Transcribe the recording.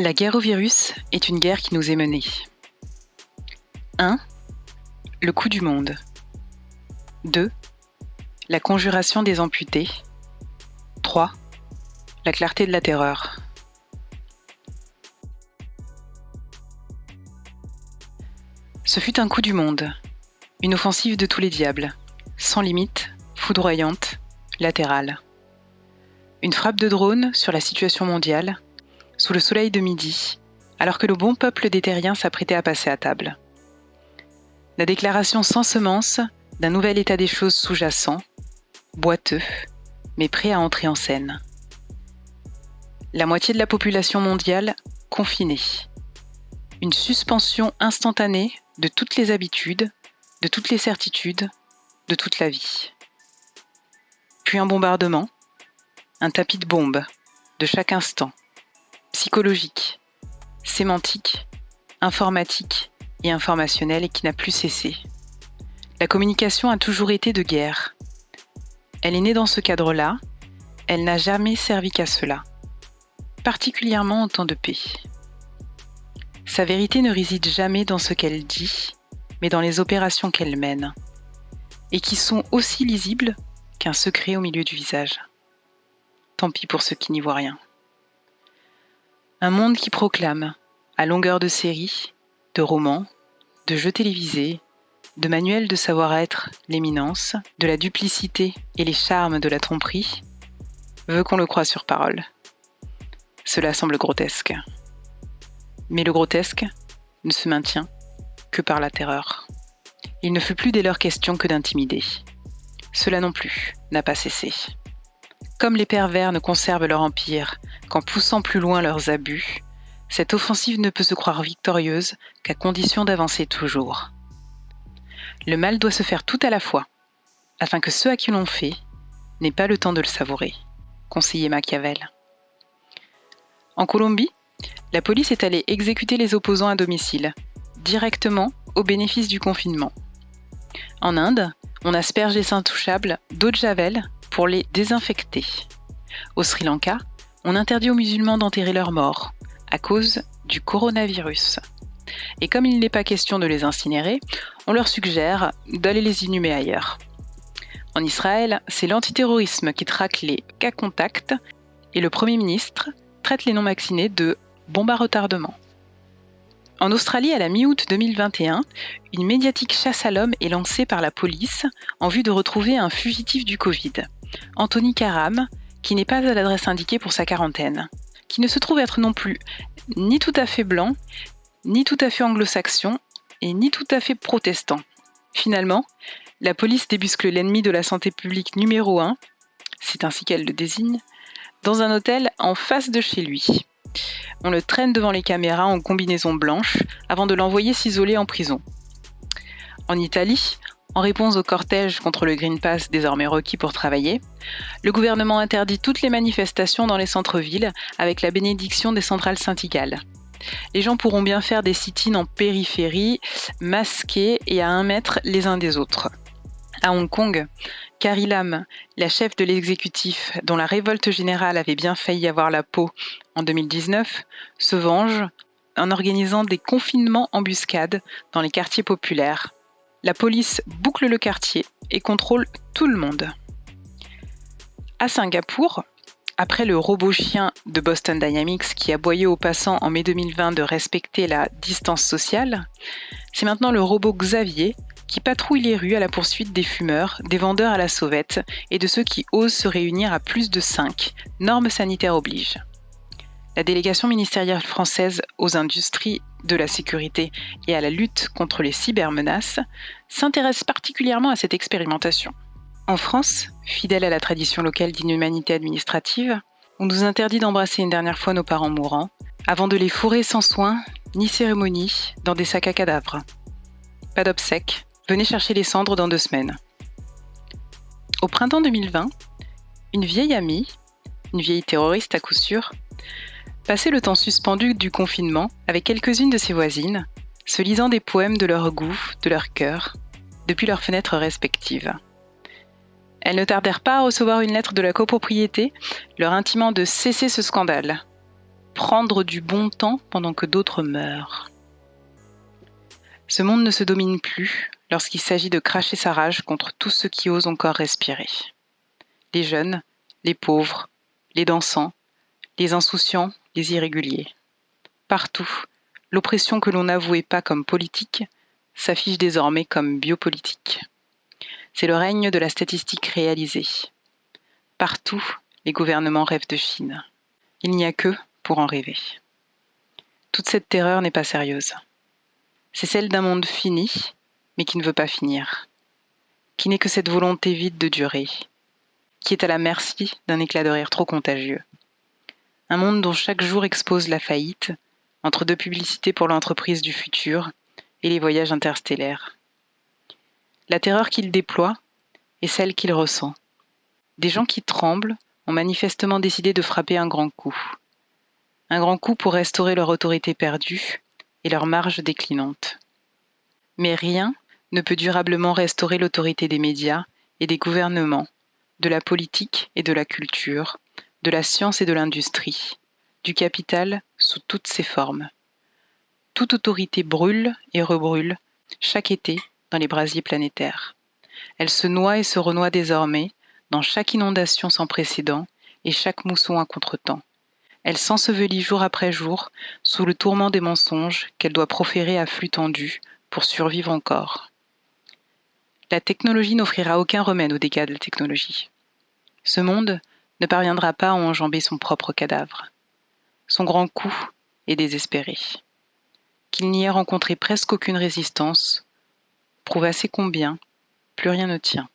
La guerre au virus est une guerre qui nous est menée. 1. Le coût du monde. 2. La conjuration des amputés. 3. La clarté de la terreur. Ce fut un coup du monde, une offensive de tous les diables, sans limite, foudroyante, latérale. Une frappe de drone sur la situation mondiale, sous le soleil de midi, alors que le bon peuple des terriens s'apprêtait à passer à table. La déclaration sans semence d'un nouvel état des choses sous-jacent, boiteux, mais prêt à entrer en scène. La moitié de la population mondiale confinée. Une suspension instantanée de toutes les habitudes, de toutes les certitudes, de toute la vie. Puis un bombardement, un tapis de bombes, de chaque instant, psychologique, sémantique, informatique et informationnel et qui n'a plus cessé. La communication a toujours été de guerre. Elle est née dans ce cadre-là, elle n'a jamais servi qu'à cela, particulièrement en temps de paix. Sa vérité ne réside jamais dans ce qu'elle dit, mais dans les opérations qu'elle mène, et qui sont aussi lisibles qu'un secret au milieu du visage. Tant pis pour ceux qui n'y voient rien. Un monde qui proclame, à longueur de séries, de romans, de jeux télévisés, de manuels de savoir-être l'éminence, de la duplicité et les charmes de la tromperie, veut qu'on le croie sur parole. Cela semble grotesque. Mais le grotesque ne se maintient que par la terreur. Il ne fut plus dès lors question que d'intimider. Cela non plus n'a pas cessé. Comme les pervers ne conservent leur empire qu'en poussant plus loin leurs abus, cette offensive ne peut se croire victorieuse qu'à condition d'avancer toujours. Le mal doit se faire tout à la fois, afin que ceux à qui l'on fait n'aient pas le temps de le savourer, conseillait Machiavel. En Colombie, la police est allée exécuter les opposants à domicile, directement au bénéfice du confinement. En Inde, on asperge les intouchables d'eau de javel pour les désinfecter. Au Sri Lanka, on interdit aux musulmans d'enterrer leurs morts, à cause du coronavirus. Et comme il n'est pas question de les incinérer, on leur suggère d'aller les inhumer ailleurs. En Israël, c'est l'antiterrorisme qui traque les cas contacts et le Premier ministre traite les non-vaccinés de bombes à retardement. En Australie, à la mi-août 2021, une médiatique chasse à l'homme est lancée par la police en vue de retrouver un fugitif du Covid, Anthony Karam, qui n'est pas à l'adresse indiquée pour sa quarantaine, qui ne se trouve être non plus ni tout à fait blanc, ni tout à fait anglo-saxon, et ni tout à fait protestant. Finalement, la police débusque l'ennemi de la santé publique numéro 1, c'est ainsi qu'elle le désigne, dans un hôtel en face de chez lui. On le traîne devant les caméras en combinaison blanche avant de l'envoyer s'isoler en prison. En Italie, en réponse au cortège contre le Green Pass désormais requis pour travailler, le gouvernement interdit toutes les manifestations dans les centres-villes avec la bénédiction des centrales syndicales. Les gens pourront bien faire des sit-ins en périphérie, masqués et à 1 mètre les uns des autres. À Hong Kong, Carrie Lam, la chef de l'exécutif dont la révolte générale avait bien failli avoir la peau en 2019, se venge en organisant des confinements embuscades dans les quartiers populaires. La police boucle le quartier et contrôle tout le monde. À Singapour, après le robot chien de Boston Dynamics qui aboyait aux passants en mai 2020 de respecter la distance sociale, c'est maintenant le robot Xavier qui patrouille les rues à la poursuite des fumeurs, des vendeurs à la sauvette et de ceux qui osent se réunir à plus de 5, normes sanitaires obligent. La délégation ministérielle française aux industries de la sécurité et à la lutte contre les cybermenaces s'intéresse particulièrement à cette expérimentation. En France, fidèle à la tradition locale d'inhumanité administrative, on nous interdit d'embrasser une dernière fois nos parents mourants, avant de les fourrer sans soin ni cérémonie dans des sacs à cadavres. Pas d'obsèques, venez chercher les cendres dans 2 semaines. Au printemps 2020, une vieille amie, une vieille terroriste à coup sûr, passait le temps suspendu du confinement avec quelques-unes de ses voisines, se lisant des poèmes de leur goût, de leur cœur, depuis leurs fenêtres respectives. Elles ne tardèrent pas à recevoir une lettre de la copropriété leur intimant de cesser ce scandale. prendre du bon temps pendant que d'autres meurent. Ce monde ne se domine plus lorsqu'il s'agit de cracher sa rage contre tous ceux qui osent encore respirer. Les jeunes, les pauvres, les dansants, les insouciants, les irréguliers. Partout, l'oppression que l'on n'avouait pas comme politique s'affiche désormais comme biopolitique. C'est le règne de la statistique réalisée. Partout, les gouvernements rêvent de Chine. Il n'y a qu'eux pour en rêver. Toute cette terreur n'est pas sérieuse. C'est celle d'un monde fini, mais qui ne veut pas finir, qui n'est que cette volonté vide de durer, qui est à la merci d'un éclat de rire trop contagieux. Un monde dont chaque jour expose la faillite, entre deux publicités pour l'entreprise du futur et les voyages interstellaires. La terreur qu'il déploie est celle qu'il ressent. Des gens qui tremblent ont manifestement décidé de frapper un grand coup. Un grand coup pour restaurer leur autorité perdue et leur marge déclinante. Mais rien ne peut durablement restaurer l'autorité des médias et des gouvernements, de la politique et de la culture, de la science et de l'industrie, du capital sous toutes ses formes. Toute autorité brûle et rebrûle chaque été dans les brasiers planétaires. Elle se noie et se renoie désormais dans chaque inondation sans précédent et chaque mousson à contretemps. Elle s'ensevelit jour après jour sous le tourment des mensonges qu'elle doit proférer à flux tendu pour survivre encore. La technologie n'offrira aucun remède aux dégâts de la technologie. Ce monde ne parviendra pas à enjamber son propre cadavre. Son grand coup est désespéré. Qu'il n'y ait rencontré presque aucune résistance prouve assez combien plus rien ne tient.